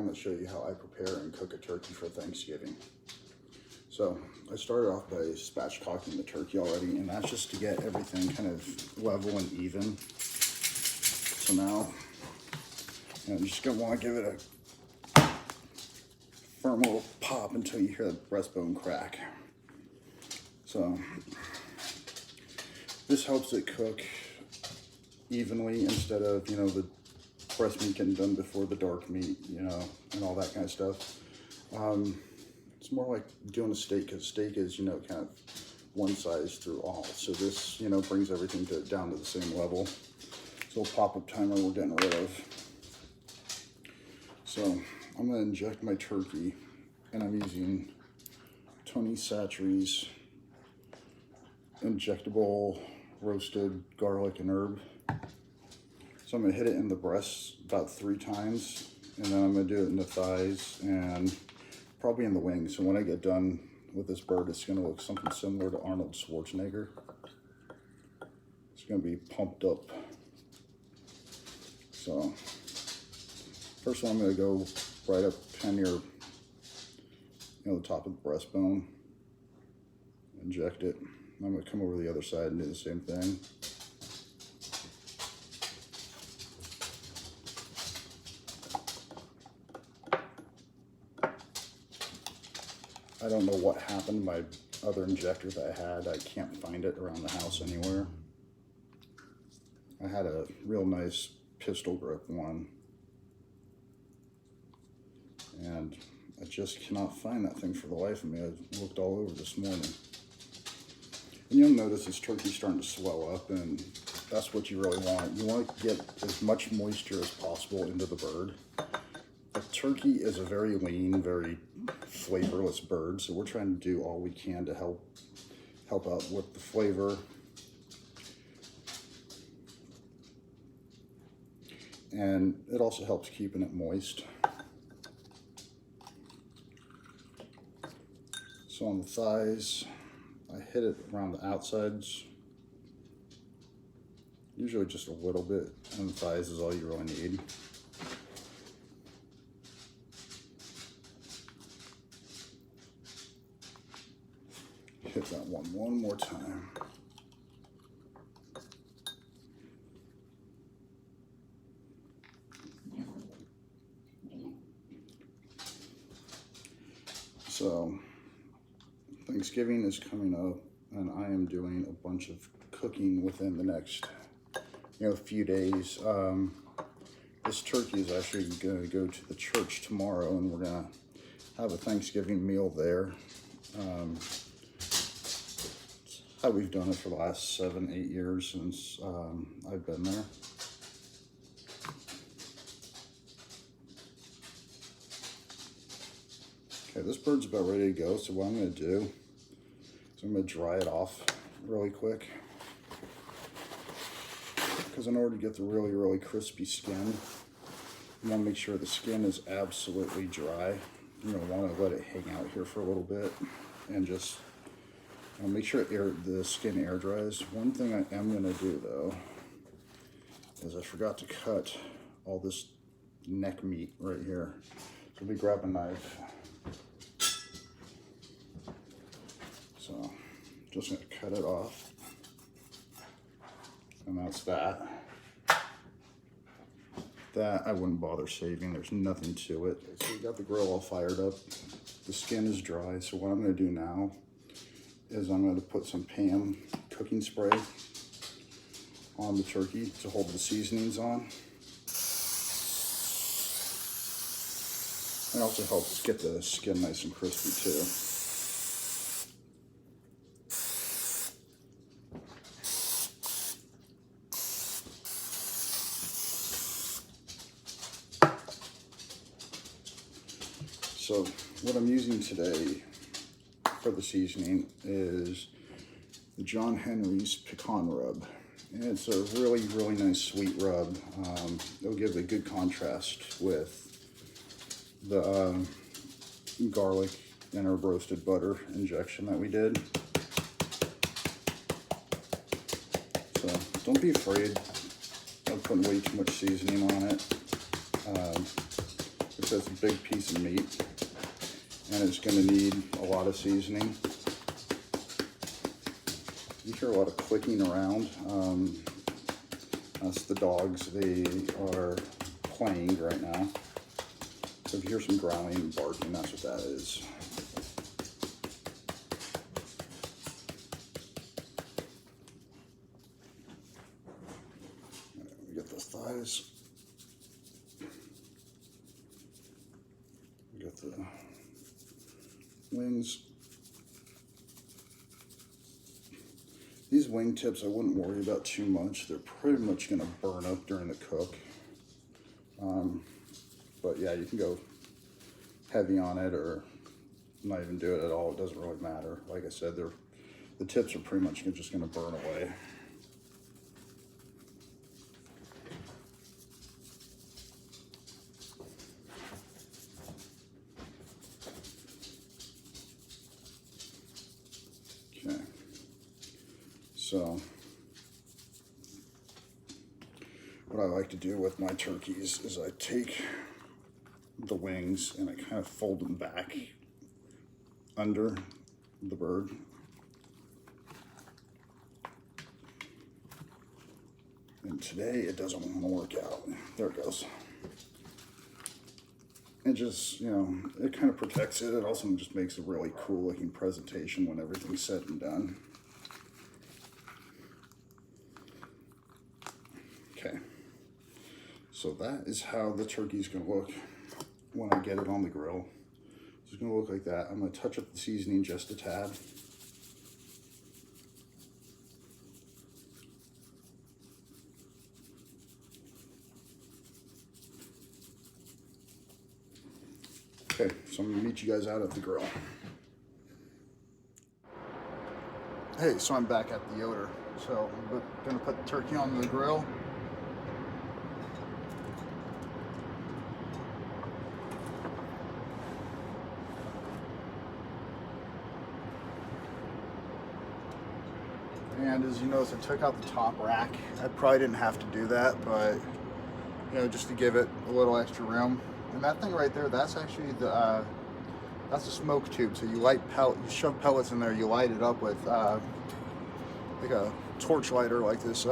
going to show you how I prepare and cook a turkey for Thanksgiving. So I started off by spatchcocking the turkey already, and that's just to get everything kind of level and even. So now I'm just going to want to give it a firm little pop until you hear the breastbone crack. So this helps it cook evenly instead of, you know, the breast meat getting done before the dark meat, you know, and all that kind of stuff. It's more like doing a steak, because steak is, you know, kind of one size through all. So this, you know, brings everything down to the same level. So pop-up timer we're getting rid of. So I'm going to inject my turkey, and I'm using Tony Chachere's injectable roasted garlic and herb. So I'm going to hit it in the breasts about 3 times, and then I'm going to do it in the thighs and probably in the wings. So when I get done with this bird, it's going to look something similar to Arnold Schwarzenegger. It's going to be pumped up. So first one, I'm going to go right up kind of near, you know, the top of the breastbone. Inject it. I'm going to come over the other side and do the same thing. I don't know what happened to my other injector that I had. I can't find it around the house anywhere. I had a real nice pistol grip one, and I just cannot find that thing for the life of me. I looked all over this morning. And you'll notice this turkey's starting to swell up, and that's what you really want. You want to get as much moisture as possible into the bird. The turkey is a very lean, very flavorless bird, so we're trying to do all we can to help out with the flavor. And it also helps keeping it moist. So on the thighs, I hit it around the outsides, usually just a little bit, and the thighs is all you really need. Hit that one more time. So Thanksgiving is coming up, and I am doing a bunch of cooking within the next, you know, few days. This turkey is actually going to go to the church tomorrow, and we're going to have a Thanksgiving meal there. How we've done it for the last 7-8 years since I've been there. Okay, this bird's about ready to go, so what I'm going to do is I'm going to dry it off really quick, because in order to get the really crispy skin, you want to make sure the skin is absolutely dry. You're going to want to let it hang out here for a little bit and just make sure the skin air dries. One thing I am going to do though is I forgot to cut all this neck meat right here. So let me grab a knife. So just going to cut it off, and that's that. That I wouldn't bother saving. There's nothing to it. So we got the grill all fired up. The skin is dry. So what I'm going to do now is I'm going to put some Pam cooking spray on the turkey to hold the seasonings on. It also helps get the skin nice and crispy too. So what I'm using today for the seasoning is the John Henry's pecan rub, and it's a really nice sweet rub. It'll give a good contrast with the garlic and herb roasted butter injection that we did. So don't be afraid of putting way too much seasoning on it. If because it's a big piece of meat and it's going to need a lot of seasoning. You hear a lot of clicking around. That's the dogs. They are playing right now. So if you hear some growling and barking, that's what that is. We get the thighs. We got the wings. These wing tips I wouldn't worry about too much. They're pretty much going to burn up during the cook. But yeah, you can go heavy on it or not even do it at all. It doesn't really matter. Like I said, the tips are pretty much just going to burn away. Okay. So what I like to do with my turkeys is I take the wings and I kind of fold them back under the bird. And today it doesn't want to work out. There it goes. It just, you know, it kind of protects it. It also just makes a really cool looking presentation when everything's said and done. Okay. So that is how the turkey's going to look when I get it on the grill. It's going to look like that. I'm going to touch up the seasoning just a tad. Okay, so I'm going to meet you guys out at the grill. Hey, so I'm back at the Yoder. So I'm going to put the turkey on the grill. And as you notice, I took out the top rack. I probably didn't have to do that, but you know, just to give it a little extra room. And that thing right there, that's actually the that's a smoke tube. So you you shove pellets in there, you light it up with like a torch lighter, like this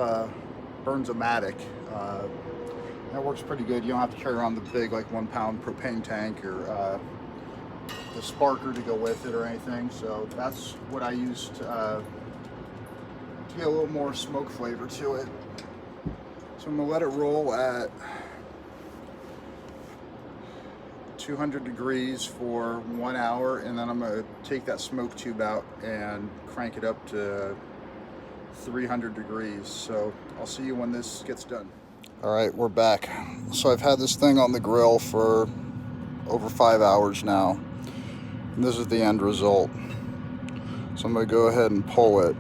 Burns-O-Matic. That works pretty good. You don't have to carry around the big, like 1 pound propane tank or the sparker to go with it or anything. So that's what I use to get a little more smoke flavor to it. So I'm gonna let it roll at 200 degrees for 1 hour, and then I'm gonna take that smoke tube out and crank it up to 300 degrees. So I'll see you when this gets done. All right, we're back. So I've had this thing on the grill for over 5 hours now, and this is the end result. So I'm gonna go ahead and pull it.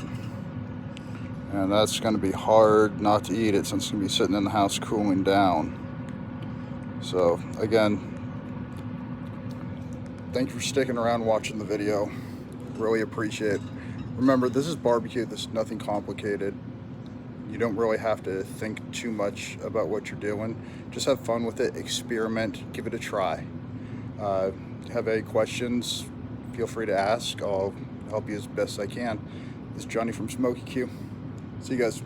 And that's going to be hard not to eat it since it's going to be sitting in the house cooling down. So again, thank you for sticking around watching the video. Really appreciate it. Remember, this is barbecue. This is nothing complicated. You don't really have to think too much about what you're doing. Just have fun with it, experiment, give it a try. Have any questions, feel free to ask. I'll help you as best I can. This is Johnny from Smoky Q. See you guys.